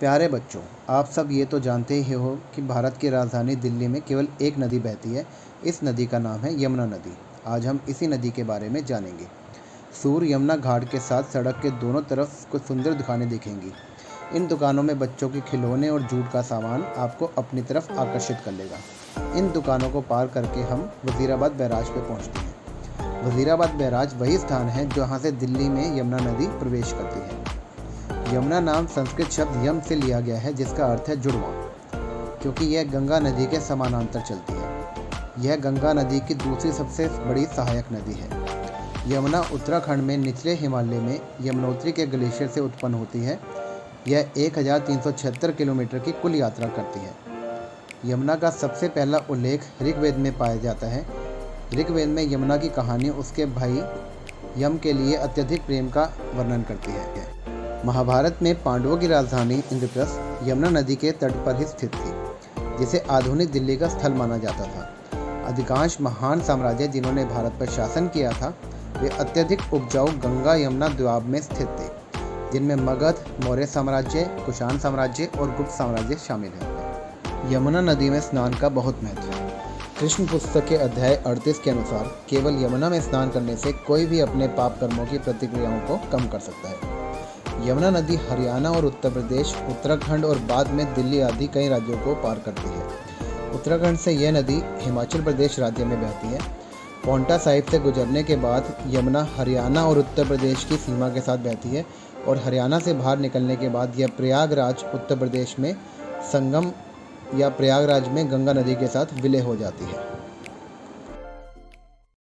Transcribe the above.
प्यारे बच्चों, आप सब ये तो जानते ही हो कि भारत की राजधानी दिल्ली में केवल एक नदी बहती है। इस नदी का नाम है यमुना नदी। आज हम इसी नदी के बारे में जानेंगे। सूर्य यमुना घाट के साथ सड़क के दोनों तरफ कुछ सुंदर दुकानें दिखेंगी। इन दुकानों में बच्चों के खिलौने और जूट का सामान आपको अपनी तरफ आकर्षित कर लेगा। इन दुकानों को पार करके हम वज़ीराबाद बैराज पे पहुंचते हैं। वज़ीराबाद बैराज वही स्थान है जहां से दिल्ली में यमुना नदी प्रवेश करती है। यमुना नाम संस्कृत शब्द यम से लिया गया है, जिसका अर्थ है जुड़वा, क्योंकि यह गंगा नदी के समानांतर चलती है। यह गंगा नदी की दूसरी सबसे बड़ी सहायक नदी है। यमुना उत्तराखंड में निचले हिमालय में यमुनोत्री के ग्लेशियर से उत्पन्न होती है। यह 1376 किलोमीटर की कुल यात्रा करती है। यमुना का सबसे पहला उल्लेख ऋग्वेद में पाया जाता है। ऋग्वेद में यमुना की कहानी उसके भाई यम के लिए अत्यधिक प्रेम का वर्णन करती है। महाभारत में पांडवों की राजधानी इंद्रप्रस्थ यमुना नदी के तट पर ही स्थित थी, जिसे आधुनिक दिल्ली का स्थल माना जाता था। अधिकांश महान साम्राज्य जिन्होंने भारत पर शासन किया था, वे अत्यधिक उपजाऊ गंगा यमुना द्वीप में स्थित थे, जिनमें मगध, मौर्य साम्राज्य, कुषाण साम्राज्य और गुप्त साम्राज्य शामिल हैं। यमुना नदी में स्नान का बहुत महत्व है। कृष्ण पुस्तक के अध्याय 38 के अनुसार केवल यमुना में स्नान करने से कोई भी अपने पाप कर्मों की प्रतिक्रियाओं को कम कर सकता है। यमुना नदी हरियाणा और उत्तर प्रदेश, उत्तराखंड और बाद में दिल्ली आदि कई राज्यों को पार करती है। उत्तराखंड से यह नदी हिमाचल प्रदेश राज्य में बहती है। पांवटा साहिब से गुजरने के बाद यमुना हरियाणा और उत्तर प्रदेश की सीमा के साथ बहती है और हरियाणा से बाहर निकलने के बाद यह प्रयागराज उत्तर प्रदेश में संगम या प्रयागराज में गंगा नदी के साथ विलय हो जाती है।